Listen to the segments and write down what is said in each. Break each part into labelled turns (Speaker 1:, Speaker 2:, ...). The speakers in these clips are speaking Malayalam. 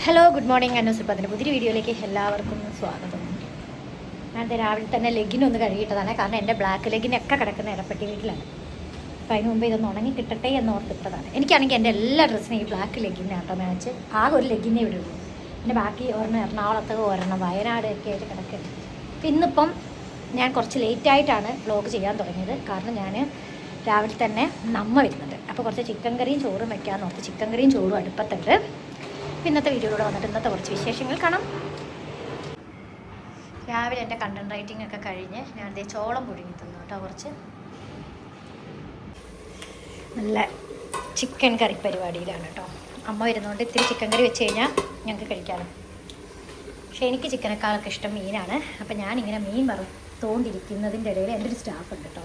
Speaker 1: Hello good morning. അന്നൂസിപ്പത്തിൻ്റെ പുതിയ വീഡിയോയിലേക്ക് എല്ലാവർക്കും സ്വാഗതം. ഞാൻ രാവിലെ തന്നെ ലെഗിനൊന്ന് കഴുകിയിട്ടതാണ്. കാരണം എൻ്റെ ബ്ലാക്ക് ലെഗിനൊക്കെ കിടക്കുന്ന ഇടപ്പെട്ടി വീട്ടിലാണ്. അപ്പോൾ അതിന് മുമ്പ് ഇതൊന്ന് ഉണങ്ങി കിട്ടട്ടെ എന്ന് ഓർത്തിട്ടതാണ്. എനിക്കാണെങ്കിൽ എൻ്റെ എല്ലാ ഡ്രസ്സിനും ഈ ബ്ലാക്ക് ലെഗിനാട്ടോ മാച്ച്. ആകെ ഒരു ലെഗിനെ ഇവിടെ ഉള്ളൂ. എൻ്റെ ബാക്കി ഒരെണ്ണം എറണാകുളത്ത്, ഒരെണ്ണം വയനാട് ഒക്കെ ആയിട്ട് കിടക്കുന്നുണ്ട്. അപ്പോൾ ഇന്നിപ്പം ഞാൻ കുറച്ച് ലേറ്റായിട്ടാണ് വ്ലോഗ് ചെയ്യാൻ തുടങ്ങിയത്. കാരണം ഞാൻ രാവിലെ തന്നെ നമ്മ വരുന്നുണ്ട്. അപ്പോൾ കുറച്ച് ചിക്കൻ കറിയും ചോറും വെക്കാമെന്ന് ഓർത്ത് ചിക്കൻ കറിയും ചോറും അടുപ്പത്തുണ്ട്. ഇന്നത്തെ വീഡിയോയിലൂടെ വന്നിട്ട് ഇന്നത്തെ കുറച്ച് വിശേഷങ്ങൾ കാണാം. രാവിലെ എൻ്റെ കണ്ടൻറ് റൈറ്റിംഗ് ഒക്കെ കഴിഞ്ഞ് ഞാൻ അതേ ചോളം പുഴുങ്ങി തന്നു കേട്ടോ. കുറച്ച് നല്ല ചിക്കൻ കറി പരിപാടിയിലാണ് കേട്ടോ. അമ്മ വരുന്നതുകൊണ്ട് ഇത്തിരി ചിക്കൻ കറി വെച്ച് കഴിഞ്ഞാൽ ഞങ്ങൾക്ക് കഴിക്കാമല്ലോ. പക്ഷേ എനിക്ക് ചിക്കനേക്കാളൊക്കെ ഇഷ്ടം മീനാണ്. അപ്പോൾ ഞാനിങ്ങനെ മീൻ വറുത്തോണ്ടിരിക്കുന്നതിൻ്റെ ഇടയിൽ എൻ്റെ ഒരു സ്റ്റാഫ് ഉണ്ട് കേട്ടോ.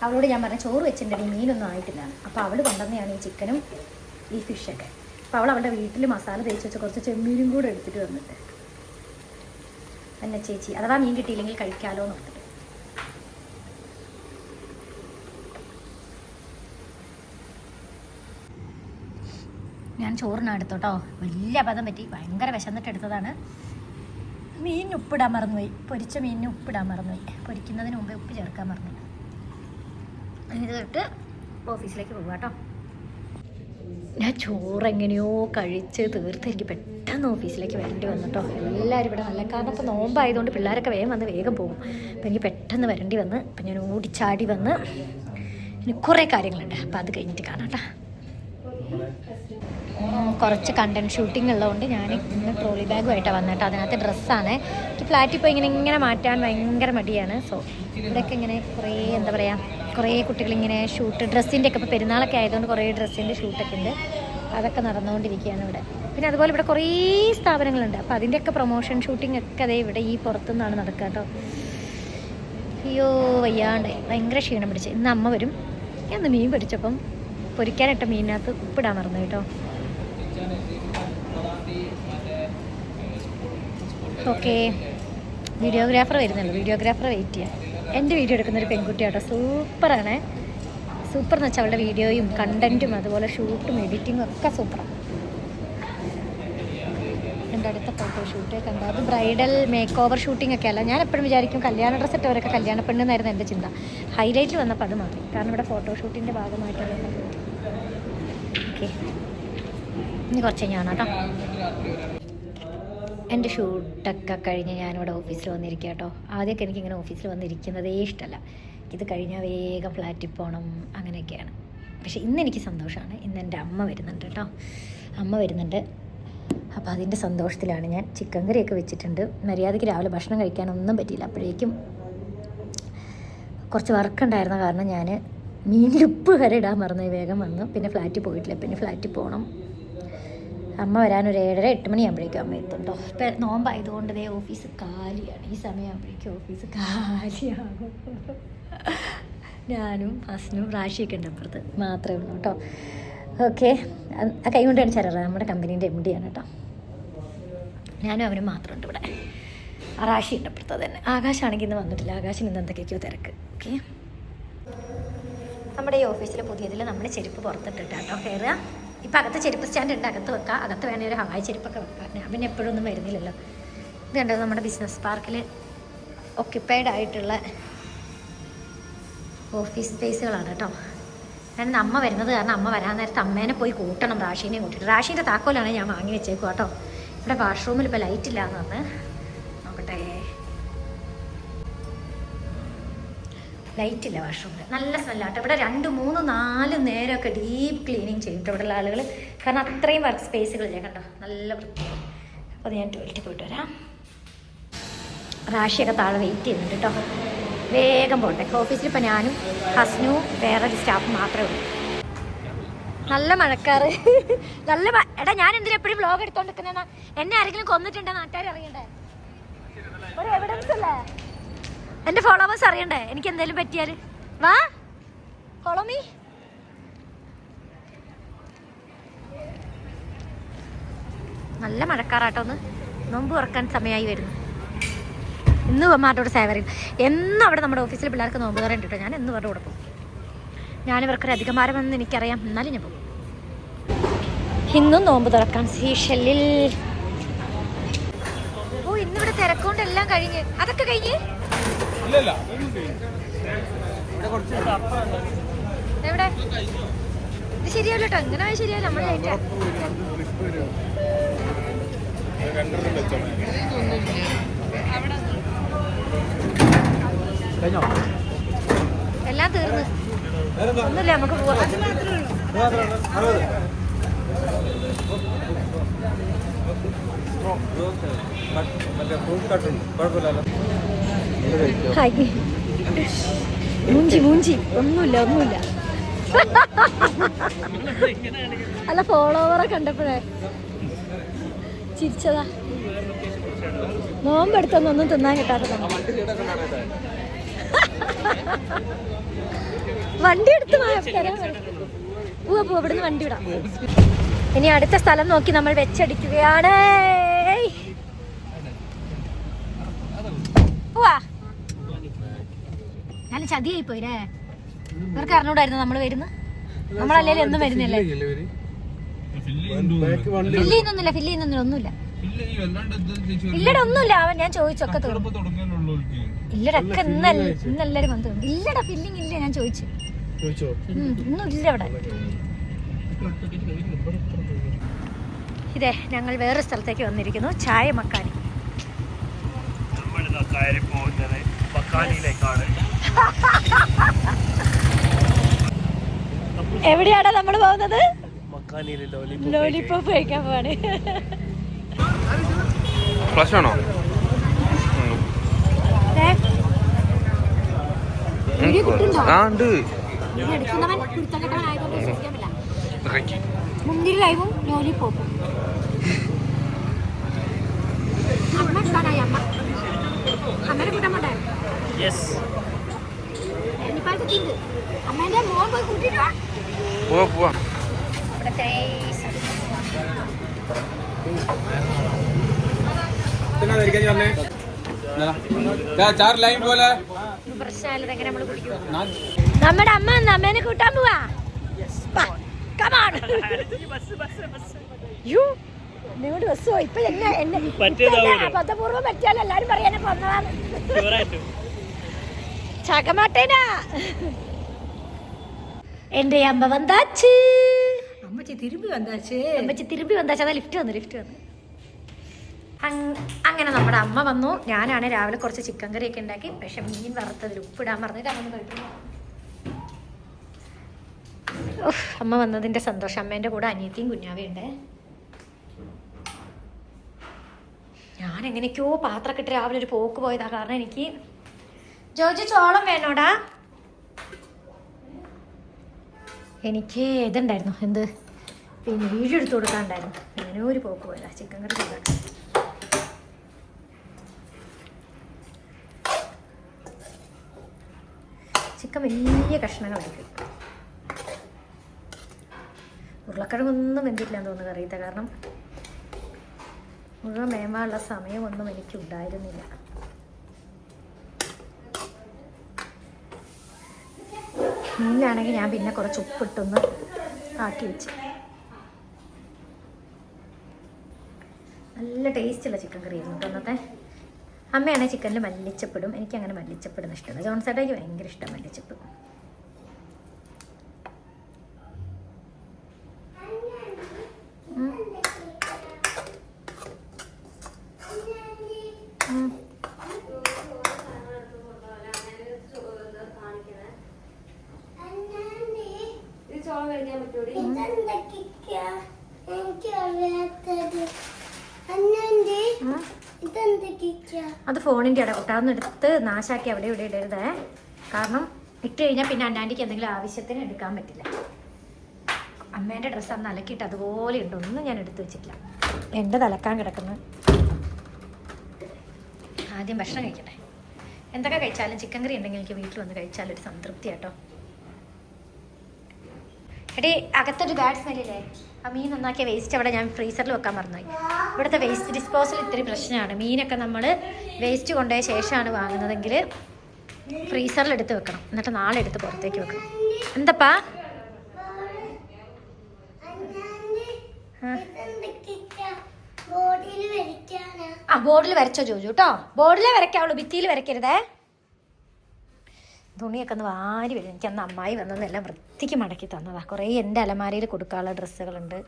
Speaker 1: അവളോട് ഞാൻ പറഞ്ഞ ചോറ് വെച്ചിട്ടുണ്ടെങ്കിൽ മീനൊന്നും ആയിട്ടില്ല. അപ്പോൾ അവൾ കൊണ്ടുവന്നെയാണ് ഈ ചിക്കനും ഈ ഫിഷൊക്കെ. അപ്പോൾ അവളുടെ വീട്ടിൽ മസാല തേച്ച് വെച്ച് കുറച്ച് ചെമ്മീനും കൂടെ എടുത്തിട്ട് വന്നിട്ട് എന്നെ ചേച്ചി അഥവാ മീൻ കിട്ടിയില്ലെങ്കിൽ കഴിക്കാമല്ലോ എന്ന് ഓർത്തിട്ട്. ഞാൻ ചോറിനടുത്തോട്ടോ വലിയ അബദ്ധം പറ്റി. ഭയങ്കര വിശന്നിട്ട് എടുത്തതാണ്. മീനിന് ഉപ്പിടാൻ മറന്നുപോയി. പൊരിച്ച മീനിന് ഉപ്പിടാൻ മറന്നുപോയി. പൊരിക്കുന്നതിന് മുമ്പേ ഉപ്പ് ചേർക്കാൻ മറന്നു. ഇത് തൊട്ട് ഓഫീസിലേക്ക് പോകുക കേട്ടോ. ഞാൻ ചോറെങ്ങനെയോ കഴിച്ച് തീർത്ത് എനിക്ക് പെട്ടെന്ന് ഓഫീസിലേക്ക് വരേണ്ടി വന്നിട്ടോ. എല്ലാവരും ഇവിടെ നല്ല കാരണം ഇപ്പോൾ നോമ്പായതുകൊണ്ട് പിള്ളേരൊക്കെ വേഗം വന്ന് വേഗം പോകും. അപ്പോൾ എനിക്ക് പെട്ടെന്ന് വരേണ്ടി വന്ന്. അപ്പം ഞാൻ ഓടിച്ചാടി വന്ന് ഇനി കുറേ കാര്യങ്ങളുണ്ട്. അപ്പോൾ അത് കഴിഞ്ഞിട്ട് കാണാം കേട്ടോ. കുറച്ച് കണ്ടൻറ് ഷൂട്ടിംഗ് ഉള്ളതുകൊണ്ട് ഞാൻ ഇന്ന് ട്രോളി ബാഗുമായിട്ടാണ് വന്നിട്ട്. അതിനകത്ത് ഡ്രസ്സാണ്. എനിക്ക് ഫ്ലാറ്റിൽ പോയി ഇങ്ങനെ മാറ്റാൻ ഭയങ്കര മടിയാണ്. സോ ഇവിടെയൊക്കെ ഇങ്ങനെ കുറേ എന്താ പറയുക, കുറേ കുട്ടികളിങ്ങനെ ഷൂട്ട് ഡ്രസ്സിൻ്റെ ഒക്കെ ഇപ്പോൾ പെരുന്നാളൊക്കെ ആയതുകൊണ്ട് കുറേ ഡ്രസ്സിൻ്റെ ഷൂട്ടൊക്കെ ഉണ്ട്. അതൊക്കെ നടന്നുകൊണ്ടിരിക്കുകയാണ് ഇവിടെ. പിന്നെ അതുപോലെ ഇവിടെ കുറേ സ്ഥാപനങ്ങളുണ്ട്. അപ്പോൾ അതിൻ്റെയൊക്കെ പ്രൊമോഷൻ ഷൂട്ടിംഗ് ഒക്കെ അതേ ഇവിടെ ഈ പുറത്തുനിന്നാണ് നടക്കുക കേട്ടോ. അയ്യോ വയ്യാണ്ട് ഭയങ്കര ക്ഷീണം പിടിച്ച്. ഇന്ന് അമ്മ വരും. ഞാൻ ഇന്ന് മീൻ പിടിച്ചപ്പം പൊരിക്കാനിട്ട മീനിനകത്ത് ഉപ്പിടാൻ മറന്നു കേട്ടോ. ഓക്കെ, വീഡിയോഗ്രാഫർ വരുന്നുള്ളൂ. വീഡിയോഗ്രാഫർ വെയിറ്റ് ചെയ്യാം. എൻ്റെ വീഡിയോ എടുക്കുന്നൊരു പെൺകുട്ടിയാട്ടോ. സൂപ്പറാണ്. സൂപ്പർ എന്ന് വെച്ചാൽ അവളുടെ വീഡിയോയും കണ്ടൻറ്റും അതുപോലെ ഷൂട്ടും എഡിറ്റിങ്ങും ഒക്കെ സൂപ്പറാണ്. എൻ്റെ അടുത്ത ഫോട്ടോഷൂട്ട് കണ്ട അത് ബ്രൈഡൽ മേക്ക് ഓവർ ഷൂട്ടിംഗ് ഒക്കെ അല്ല. ഞാൻ എപ്പോഴും വിചാരിക്കും കല്യാണ ഡ്രസ്സ് ഇട്ടവരൊക്കെ കല്യാണ പെണ്ണെന്നായിരുന്നു എൻ്റെ ചിന്ത. ഹൈലൈറ്റിൽ വന്നപ്പോൾ അത് മാത്രം. കാരണം ഇവിടെ ഫോട്ടോഷൂട്ടിൻ്റെ ഭാഗമായിട്ടുള്ള ഓക്കെ. ഇനി കുറച്ച് ഞാനാട്ടോ. എൻ്റെ ഷൂട്ടൊക്കെ കഴിഞ്ഞ് ഞാനിവിടെ ഓഫീസിൽ വന്നിരിക്കുക കേട്ടോ. ആദ്യമൊക്കെ എനിക്കിങ്ങനെ ഓഫീസിൽ വന്നിരിക്കുന്നതേ ഇഷ്ടമല്ല. ഇത് കഴിഞ്ഞാൽ വേഗം ഫ്ലാറ്റിൽ പോകണം അങ്ങനെയൊക്കെയാണ്. പക്ഷേ ഇന്ന് എനിക്ക് സന്തോഷമാണ്. ഇന്ന് എൻ്റെ അമ്മ വരുന്നുണ്ട് കേട്ടോ. അമ്മ വരുന്നുണ്ട്. അപ്പോൾ അതിൻ്റെ സന്തോഷത്തിലാണ് ഞാൻ ചിക്കൻ കറിയൊക്കെ വെച്ചിട്ടുണ്ട്. മര്യാദയ്ക്ക് രാവിലെ ഭക്ഷണം കഴിക്കാനൊന്നും പറ്റിയില്ല. അപ്പോഴേക്കും കുറച്ച് വർക്കുണ്ടായിരുന്ന കാരണം ഞാൻ മീനിൽ ഉപ്പ് വരെ ഇടാൻ മറന്നു. വേഗം വന്നു. പിന്നെ ഫ്ലാറ്റിൽ പോയിട്ടില്ല. പിന്നെ ഫ്ലാറ്റിൽ പോകണം. അമ്മ വരാനൊരു 7-8 മണിയാകുമ്പോഴേക്കും അമ്മ എത്തും കേട്ടോ. ഇപ്പം നോമ്പായതുകൊണ്ട് ദേ ഓഫീസ് കാലിയാണ്. ഈ സമയമാകുമ്പോഴേക്കും ഓഫീസ് കാലിയാകും. ഞാനും ഹസ്നും റാഷിയൊക്കെ ഉണ്ട് അപ്പുറത്ത് മാത്രമേ ഉള്ളൂ കേട്ടോ. ഓക്കെ, ആ കൈ കൊണ്ട് കാണിച്ചാൽ നമ്മുടെ കമ്പനീൻ്റെ MD ആണ് കേട്ടോ. ഞാനും അവനും മാത്രമുണ്ട് ഇവിടെ. റാഷി ഉണ്ട് അപ്പുറത്ത് തന്നെ. ആകാശാണെങ്കിൽ ഇന്ന് വന്നിട്ടില്ല. ആകാശിന് ഇന്ന് എന്തൊക്കെയൊക്കെയോ തിരക്ക്. ഓക്കെ, നമ്മുടെ ഈ ഓഫീസിൽ പുതിയതിൽ നമ്മൾ ചെരുപ്പ് പുറത്തിട്ടിട്ടാട്ടോ കയറുക. ഇപ്പം അകത്ത് ചെരുപ്പ് സ്റ്റാൻഡ് ഉണ്ട്, അകത്ത് വെക്കാം. അകത്ത് വേണേൽ ഒരു ഹവായി ചെരുപ്പൊക്കെ വെക്കാം. ഞാൻ പിന്നെ എപ്പോഴും ഒന്നും വരുന്നില്ലല്ലോ. ഇത് കണ്ടത് നമ്മുടെ ബിസിനസ് പാർക്കിൽ ഓക്യുപ്പൈഡ് ആയിട്ടുള്ള ഓഫീസ് സ്പേസുകളാണ് കേട്ടോ. ഞാൻ അമ്മ വരുന്നത് കാരണം അമ്മ വരാൻ നേരത്ത് അമ്മേനെ പോയി കൂട്ടണം. റാഷീനെ കൂട്ടിയിട്ട് റാഷീൻ്റെ താക്കോലാണ് ഞാൻ വാങ്ങി വെച്ചേക്കുക കേട്ടോ. ഇവിടെ വാഷ്റൂമിൽ ഇപ്പോൾ ലൈറ്റ് ഇല്ല എന്ന് പറഞ്ഞ് നോക്കട്ടെ. ലൈറ്റ് ഇല്ല വാഷ്റൂമിൽ. നല്ല സ്മെല്ലാട്ടോ. ഇവിടെ 2, 3, 4 നേരമൊക്കെ ഡീപ്പ് ക്ലീനിങ് ചെയ്യും ഇവിടെയുള്ള ആളുകൾ. കാരണം അത്രയും വർക്ക് സ്പേസുകളില്ലേ കണ്ടോ. നല്ല വൃത്തി. അപ്പോൾ അത് ഞാൻ ടോയ്ലറ്റിൽ പോയിട്ട് വരാം. റാഷിയൊക്കെ താഴെ വെയിറ്റ് ചെയ്യുന്നുണ്ട് കേട്ടോ. വേഗം പോട്ടെ. ഓഫീസിൽ ഇപ്പോൾ ഞാനും ഹസ്നും വേറൊരു സ്റ്റാഫ് മാത്രമേ ഉള്ളൂ. നല്ല മഴക്കാറ്. നല്ല എടാ ഞാൻ എന്തിനാ എപ്പോഴും വ്ലോഗ് എടുത്തോണ്ട് നിൽക്കുന്നതെന്നാ. എന്നെ ആരെങ്കിലും കൊന്നിട്ടുണ്ടോ നാട്ടുകാർ അറിയണ്ടേ? ഒരു എവിഡൻസ് അല്ലേ? എൻ്റെ ഫോളോവേഴ്സ് അറിയണ്ടേ എനിക്ക് എന്തെങ്കിലും പറ്റിയാൽ? വാ ഫോളോ മീ. നല്ല മഴക്കാറാട്ടോ. ഒന്ന് നോമ്പ് തുറക്കാൻ സമയമായി വരുന്നു. ഇന്ന് അമ്മമാരോട് സേവറിയും എന്നും അവിടെ നമ്മുടെ ഓഫീസിൽ പിള്ളേർക്ക് നോമ്പ് തുറയുണ്ട് കേട്ടോ. ഞാൻ എന്നും അവരുടെ കൂടെ പോകും. ഞാനിവർക്കൊരു അധികമാരമെന്ന് എനിക്കറിയാം. എന്നാലും ഞാൻ പോകും. ഇന്നും നോമ്പ് തുറക്കാൻ സീഷെല്ലിൽ ഇന്നിവിടെ തിരക്കൊണ്ട് എല്ലാം കഴിഞ്ഞ്. അതൊക്കെ കഴിഞ്ഞ് എവിടെ ഇത് ശരിയല്ലോ കേട്ടോ. ഇങ്ങനെ ശരിയല്ല. നമ്മൾ എല്ലാം തീർന്ന് ഒന്നുമില്ല. നമുക്ക് പോവാം. മൂഞ്ചി മൂഞ്ചി ഒന്നുമില്ല ഒന്നുമില്ല. അല്ല ഫോളോവറെ കണ്ടപ്പോഴേ ചിരിച്ചതാ. നോമ്പെടുത്തൊന്നും തിന്നാൻ കിട്ടാത്തതാ. വണ്ടി എടുത്ത് പോവാ പോവാ. ഇവിടുന്ന് വണ്ടി വിടാം. ഇനി അടുത്ത സ്ഥലം നോക്കി നമ്മൾ വെച്ചടിക്കുകയാണ്. പോവാ. നല്ല ചതിയായി പോയില്ലേ. ഇവർക്ക് അറിഞ്ഞൂടായിരുന്നു നമ്മൾ വരുന്നു. നമ്മളല്ലേ എന്നും വരുന്നല്ലേ. ഫില്ല് ചെയ്യുന്നൊന്നുമില്ല ഒന്നുമില്ല. ഇല്ലട ഒന്നുമില്ല. അവൻ ഞാൻ ചോദിച്ചൊക്കെ ഇല്ലട ഒക്കെ ഇന്നെല്ലാരും വന്നു. ഇല്ലടാ ഫില്ലിങ് ഇല്ല. ഞാൻ ചോദിച്ചു ഒന്നും ഇല്ല ഇവിടെ. ഇതേ ഞങ്ങൾ വേറെ സ്ഥലത്തേക്ക് വന്നിരിക്കുന്നു. ചായ മക്കാനി. എവിടെയാടാ നമ്മൾ പോകുന്നത്? ലോലിപോപ്പ് കഴിക്കാൻ പോവാണ്. മുന്തിരി ലൈവും ലോലിപോപ്പും. അമ്മേനെ കൂട്ടാൻ പോട്ടെ. അമ്മേന്റെ മോൻ പോയി കൂട്ടിട്ടോ. നമ്മുടെ അമ്മ അമ്മേനെ കൂട്ടാൻ പോവാ. ബസ്സോ ഇപ്പൊ എന്നെ പദ്ധപൂർവ്വം പറ്റിയാൽ എല്ലാരും പറയാനെ കൊന്നതാണ്. ചകമാട്ടേനാ എന്റെ അമ്മ വന്നാച്ച്. അമ്മച്ചി തിരുമ്പി വന്നാച്ച്. അതാ ലിഫ്റ്റ് വന്നു. അങ്ങനെ നമ്മുടെ അമ്മ വന്നു. ഞാനാണ് രാവിലെ കുറച്ച് ചിക്കൻ കറിയൊക്കെ ഉണ്ടാക്കി. പക്ഷെ മീൻ വറുത്തതിൽ ഉപ്പിടാൻ പറഞ്ഞിട്ട് അങ്ങനെ കഴിക്കുന്നു. അമ്മ വന്നതിന്റെ സന്തോഷം. അമ്മേന്റെ കൂടെ അനിയത്തിയും കുഞ്ഞാവയുണ്ട്. ഞാൻ എങ്ങനെയൊക്കെയോ പാത്രമൊക്കെ ഇട്ട് രാവിലെ ഒരു പോക്ക് പോയതാ. കാരണം എനിക്ക് ജോജി ചോളം വേണോടാ. എനിക്ക് ഇതുണ്ടായിരുന്നു, എന്ത് പിന്നെ വീഡിയോ എടുത്ത് കൊടുക്കാനുണ്ടായിരുന്നു. അങ്ങനെ ഒരു പോക്ക് പോയതാ ചിക്കൻ കറി ചെയ്താൽ. ചിക്കൻ വലിയ കഷ്ണങ്ങളായിരിക്കും. ഉരുളക്കിഴങ്ങൊന്നും വെന്തിട്ടില്ല എന്ന് തോന്നുന്നു കറിയത്തെ. കാരണം മുഴുവൻ മേമാനുള്ള സമയമൊന്നും എനിക്കുണ്ടായിരുന്നില്ല. മീനിലാണെങ്കിൽ ഞാൻ പിന്നെ കുറച്ച് ഉപ്പിട്ടൊന്ന് ആക്കി വെച്ച്. നല്ല ടേസ്റ്റുള്ള ചിക്കൻ കറി ആയിരുന്നു അന്നത്തെ. അമ്മയാണെങ്കിൽ ചിക്കനിൽ മല്ലിച്ചപ്പിടും. എനിക്കങ്ങനെ മല്ലിച്ചപ്പിടുന്ന ഇഷ്ടമല്ല. ജോൺസേട്ടയ്ക്ക് ഭയങ്കര ഇഷ്ടം മല്ലിച്ചപ്പ്. അത് ഫോണിൻ്റെ ഇടപെട്ട് അതൊന്നും എടുത്ത് നാശാക്കി അവിടെ ഇവിടെ ഇടരുതേ. കാരണം ഇട്ട് കഴിഞ്ഞാൽ പിന്നെ അന്നാൻറ്റിക്ക് എന്തെങ്കിലും ആവശ്യത്തിന് എടുക്കാൻ പറ്റില്ല. അമ്മേൻ്റെ ഡ്രസ്സ് അന്ന് അലക്കിയിട്ട് അതുപോലെ ഉണ്ട്. ഒന്നും ഞാൻ എടുത്തു വെച്ചിട്ടില്ല. എൻ്റെ തലക്കാൻ കിടക്കുന്നു. ആദ്യം ഭക്ഷണം കഴിക്കട്ടെ. എന്തൊക്കെ കഴിച്ചാലും ചിക്കൻ കറി ഉണ്ടെങ്കിൽ എനിക്ക് വീട്ടിൽ വന്ന് കഴിച്ചാലൊരു സംതൃപ്തി കേട്ടോ. എടീ അകത്തൊരു ബാഡ് സ്മെല്ലില്ലേ? ആ മീൻ നന്നാക്കിയ വേസ്റ്റ് അവിടെ ഞാൻ ഫ്രീസറിൽ വെക്കാൻ മറന്നുപോയി. ഇവിടുത്തെ വേസ്റ്റ് ഡിസ്പോസൽ ഇത്തിരി പ്രശ്നമാണ്. മീനൊക്കെ നമ്മൾ വേസ്റ്റ് കൊണ്ടുപോയ ശേഷമാണ് വാങ്ങുന്നതെങ്കിൽ ഫ്രീസറിൽ എടുത്ത് വെക്കണം. എന്നിട്ട് നാളെ എടുത്ത് പുറത്തേക്ക് വെക്കണം. എന്തപ്പാ? ആ ബോർഡിൽ വരച്ചോ ജോജു കേട്ടോ. ബോർഡിലേ വരയ്ക്കാവുള്ളൂ, ഭിത്തിയിൽ വരയ്ക്കരുതേ. തുണിയൊക്കെ ഒന്ന് വാരി വരും. എനിക്ക് അന്ന് അമ്മായി വന്നതെല്ലാം വൃത്തിക്ക് മടക്കി തന്നതാ. കുറേ എൻ്റെ അലമാരയിൽ കൊടുക്കാനുള്ള ഡ്രസ്സുകളുണ്ട്,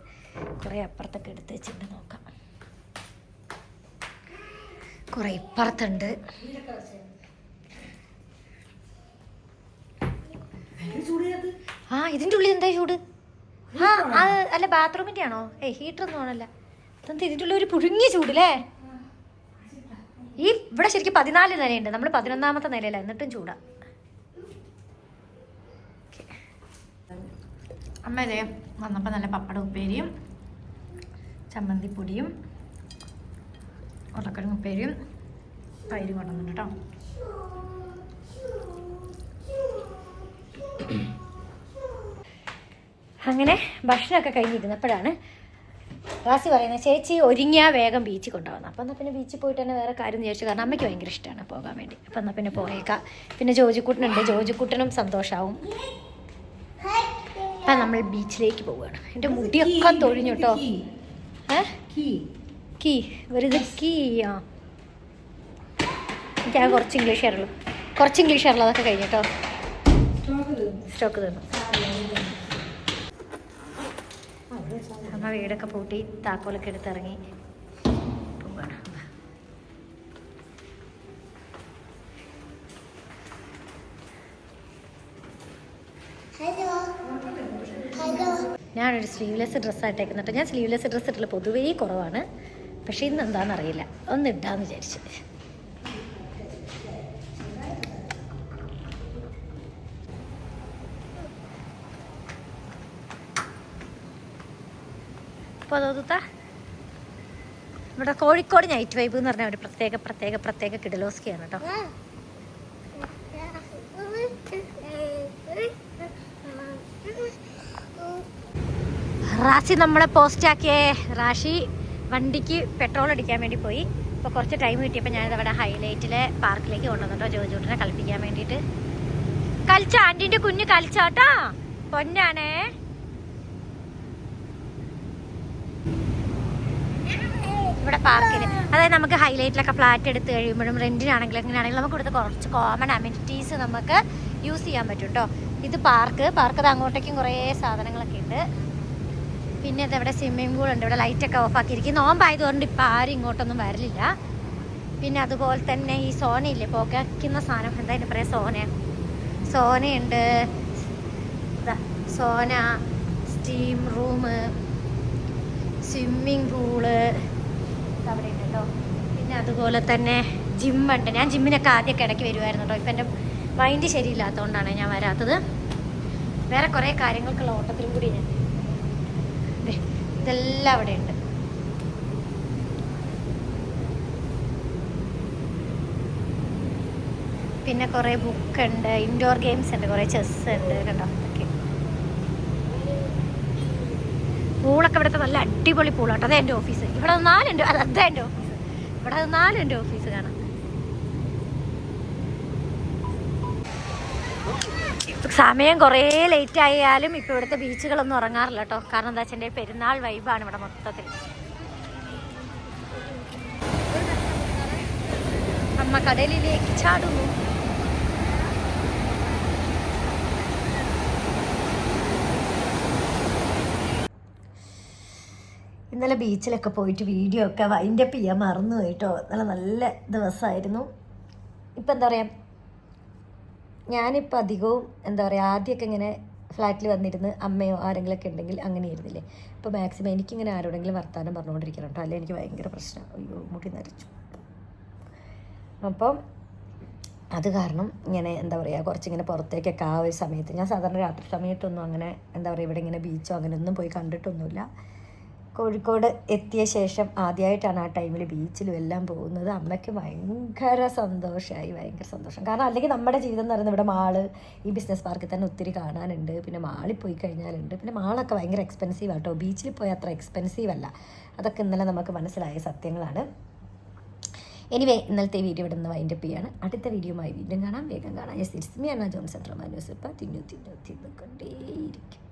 Speaker 1: കുറേ അപ്പുറത്തൊക്കെ എടുത്ത് വെച്ചിട്ട് നോക്കാം. കുറേ ഇപ്പുറത്തുണ്ട്. ആ ഇതിൻ്റെ ഉള്ളിൽ എന്താ ചൂട്? ആ അത് അല്ല ബാത്റൂമിൻ്റെ ആണോ? ഹീറ്ററൊന്നും ആണല്ല. അതെന്താ ഇതിൻ്റെ ഉള്ളിൽ ഒരു പുഴുങ്ങിയ ചൂടല്ലേ? ഈ ഇവിടെ ശരിക്കും 14 നിലയുണ്ട്, നമ്മൾ 11ാമത്തെ നിലയിലാണ്, എന്നിട്ടും ചൂടാ. അമ്മ ഇതേ വന്നപ്പോൾ നല്ല പപ്പട ഉപ്പേരിയും ചമ്മന്തിപ്പൊടിയും ഉരുളക്കിഴങ്ങ് ഉപ്പേരിയും തൈര് കൊണ്ടുവന്നിട്ട് കേട്ടോ. അങ്ങനെ ഭക്ഷണമൊക്കെ കഴിഞ്ഞിരുന്നപ്പോഴാണ് റാസി പറയുന്നത്, ചേച്ചി ഒരുങ്ങിയാൽ വേഗം ബീച്ചിൽ കൊണ്ടുപോകുന്നത്. അപ്പം എന്നാൽ പിന്നെ ബീച്ചിൽ പോയിട്ട് തന്നെ വേറെ കാര്യം വിചാരിച്ചു, കാരണം അമ്മയ്ക്ക് ഭയങ്കര ഇഷ്ടമാണ് പോകാൻ വേണ്ടി. അപ്പം എന്നാൽ പിന്നെ പോയേക്കാം. പിന്നെ ജോജിക്കുട്ടനുണ്ട്, ജോജിക്കുട്ടനും സന്തോഷമാവും. അപ്പം നമ്മൾ ബീച്ചിലേക്ക് പോവുകയാണ്. എൻ്റെ മുടിയൊക്കെ തൊഴിഞ്ഞു കേട്ടോ. കീ വെറുതെ കീയാ. എനിക്ക് ആ കുറച്ച് ഇംഗ്ലീഷ് അറിയുള്ളൂ, അതൊക്കെ കഴിഞ്ഞു കേട്ടോ. സ്റ്റോക്ക് തന്നു. അമ്മ വീടൊക്കെ പൂട്ടി താക്കോലൊക്കെ എടുത്തിറങ്ങി പോവാണ്. ഞാനൊരു സ്ലീവ്ലെസ് ഡ്രസ്സായിട്ടേക്കുന്നു കേട്ടോ. ഞാൻ സ്ലീവ്ലെസ് ഡ്രസ്സ് ഇട്ടുള്ള പൊതുവേ കുറവാണ്, പക്ഷേ ഇന്ന് എന്താണെന്നറിയില്ല, ഒന്ന് ഇടാന്ന് വിചാരിച്ചു. അപ്പോൾ അതോത്താ ഇവിടെ കോഴിക്കോട് നൈറ്റ് വൈബ് എന്ന് പറഞ്ഞാൽ ഒരു പ്രത്യേക കിടലോസ്കിയാണ് കേട്ടോ. റാശി നമ്മളെ പോസ്റ്റാക്കിയേ. റാശി വണ്ടിക്ക് പെട്രോൾ അടിക്കാൻ വേണ്ടി പോയി. ഇപ്പോൾ കുറച്ച് ടൈം കിട്ടിയപ്പോൾ ഞാനിത് അവിടെ ഹൈലൈറ്റിലെ പാർക്കിലേക്ക് കൊണ്ടുവന്നിട്ടോ ജോജൂട്ടിനെ കളിപ്പിക്കാൻ വേണ്ടിയിട്ട്. കളിച്ചോ ആൻറ്റീൻ്റെ കുഞ്ഞ് കളിച്ചോട്ടോ, പൊന്നാണേ. ഇവിടെ പാർക്കിൽ അതായത് നമുക്ക് ഹൈലൈറ്റിലൊക്കെ ഫ്ലാറ്റ് എടുത്ത് കഴിയുമ്പോഴും റെൻറ്റിനാണെങ്കിലും എങ്ങനെയാണെങ്കിലും നമുക്ക് ഇവിടുത്തെ കുറച്ച് കോമൺ അമ്യൂണിറ്റീസ് നമുക്ക് യൂസ് ചെയ്യാൻ പറ്റും കേട്ടോ. ഇത് പാർക്ക് അത് അങ്ങോട്ടേക്കും കുറേ സാധനങ്ങളൊക്കെ ഉണ്ട്. പിന്നെ ഇതവിടെ സ്വിമ്മിംഗ് പൂൾ ഉണ്ട്. ഇവിടെ ലൈറ്റൊക്കെ ഓഫാക്കിയിരിക്കും. നോമ്പായതുകൊണ്ട് ഇപ്പം ആരും ഇങ്ങോട്ടൊന്നും വരലില്ല. പിന്നെ അതുപോലെ തന്നെ ഈ സോനയില്ലേ, പുകയ്ക്കുന്ന സാധനം, എന്താ അതിന് പറയാം, സോനയുണ്ട്. Sauna, steam room, swimming pool അവിടെ ഉണ്ട് കേട്ടോ. പിന്നെ അതുപോലെ തന്നെ ജിമ്മുണ്ട്. ഞാൻ ജിമ്മിനൊക്കെ ആദ്യമൊക്കെ ഇടയ്ക്ക് വരുമായിരുന്നു കേട്ടോ. ഇപ്പം എൻ്റെ മൈൻഡ് ശരിയില്ലാത്തതുകൊണ്ടാണ് ഞാൻ വരാത്തത്. വേറെ കുറേ കാര്യങ്ങൾക്കുള്ള ഓട്ടത്തിലും കൂടി ഞാൻ ഇതെല്ലാം അവിടെ ഉണ്ട്. പിന്നെ കുറേ ബുക്കുണ്ട്, ഇൻഡോർ ഗെയിംസ് ഉണ്ട്, കുറേ ചെസ് ഉണ്ട് കേട്ടോ. ഓക്കെ, പൂളൊക്കെ ഇവിടുത്തെ നല്ല അടിപൊളി പൂളാട്ടോ. അതെ എൻ്റെ ഓഫീസ്. ഇവിടെ നിന്നാലും അതാ എൻ്റെ ഓഫീസ്. ഇവിടെ നിന്നാലും എൻ്റെ ഓഫീസ് കാണാം. സമയം കുറേ ലേറ്റ് ആയാലും ഇപ്പോൾ ഇവിടുത്തെ ബീച്ചുകളൊന്നും ഉറങ്ങാറില്ല കേട്ടോ. കാരണം എന്താ വെച്ചാൽ പെരുന്നാൾ വൈബാണ് ഇവിടെ മൊത്തത്തിൽ. അമ്മ കടലിലേക്ക് ചാടുന്നു. ഇന്നലെ ബീച്ചിലൊക്കെ പോയിട്ട് വീഡിയോ ഒക്കെ വൈൻഡപ്പ് ചെയ്യാൻ മറന്നു കേട്ടോ. നല്ല ദിവസമായിരുന്നു. ഇപ്പം എന്താ പറയുക, ഞാനിപ്പോൾ അധികവും എന്താ പറയുക, ആദ്യമൊക്കെ ഇങ്ങനെ ഫ്ലാറ്റിൽ വന്നിരുന്ന് അമ്മയോ ആരെങ്കിലുമൊക്കെ ഉണ്ടെങ്കിൽ അങ്ങനെ ഇരുന്നില്ലേ. ഇപ്പോൾ മാക്സിമം എനിക്കിങ്ങനെ ആരോടെങ്കിലും വർത്താനം പറഞ്ഞുകൊണ്ടിരിക്കണം കേട്ടോ, അല്ലെങ്കിൽ എനിക്ക് ഭയങ്കര പ്രശ്നമാണ്. അയ്യോ മുടി നരച്ചു. അപ്പം അത് കാരണം ഇങ്ങനെ എന്താ പറയുക, കുറച്ചിങ്ങനെ പുറത്തേക്കൊക്കെ ആ ഒരു സമയത്ത്, ഞാൻ സാധാരണ രാത്രി സമയത്തൊന്നും അങ്ങനെ എന്താ പറയുക ഇവിടെ ഇങ്ങനെ ബീച്ചോ അങ്ങനെ ഒന്നും പോയി കണ്ടിട്ടൊന്നുമില്ല. കോഴിക്കോട് എത്തിയ ശേഷം ആദ്യമായിട്ടാണ് ആ ടൈമിൽ ബീച്ചിലും എല്ലാം പോകുന്നത്. അമ്മയ്ക്ക് ഭയങ്കര സന്തോഷമായി, ഭയങ്കര സന്തോഷം. കാരണം അല്ലെങ്കിൽ നമ്മുടെ ജീവിതം എന്ന് പറയുന്നത് ഇവിടെ മാള്, ഈ ബിസിനസ് പാർക്കിൽ തന്നെ ഒത്തിരി കാണാനുണ്ട്. പിന്നെ മാളിൽ പോയി കഴിഞ്ഞാലുണ്ട്. പിന്നെ മാളൊക്കെ ഭയങ്കര എക്സ്പെൻസീവ് ആട്ടോ. ബീച്ചിൽ പോയി അത്ര എക്സ്പെൻസീവ് അല്ല. അതൊക്കെ ഇന്നലെ നമുക്ക് മനസ്സിലായ സത്യങ്ങളാണ്. എനിവേ, ഇന്നലത്തെ വീഡിയോ ഇവിടെ നിന്ന് വൈൻഡപ്പ് ചെയ്യാണ്. അടുത്ത വീഡിയോയുമായി വീണ്ടും കാണാം. വേഗം കാണാം. Yes, it's me Anna Johnson from news. ഇപ്പോൾ തിന്നു കൊണ്ടേയിരിക്കും.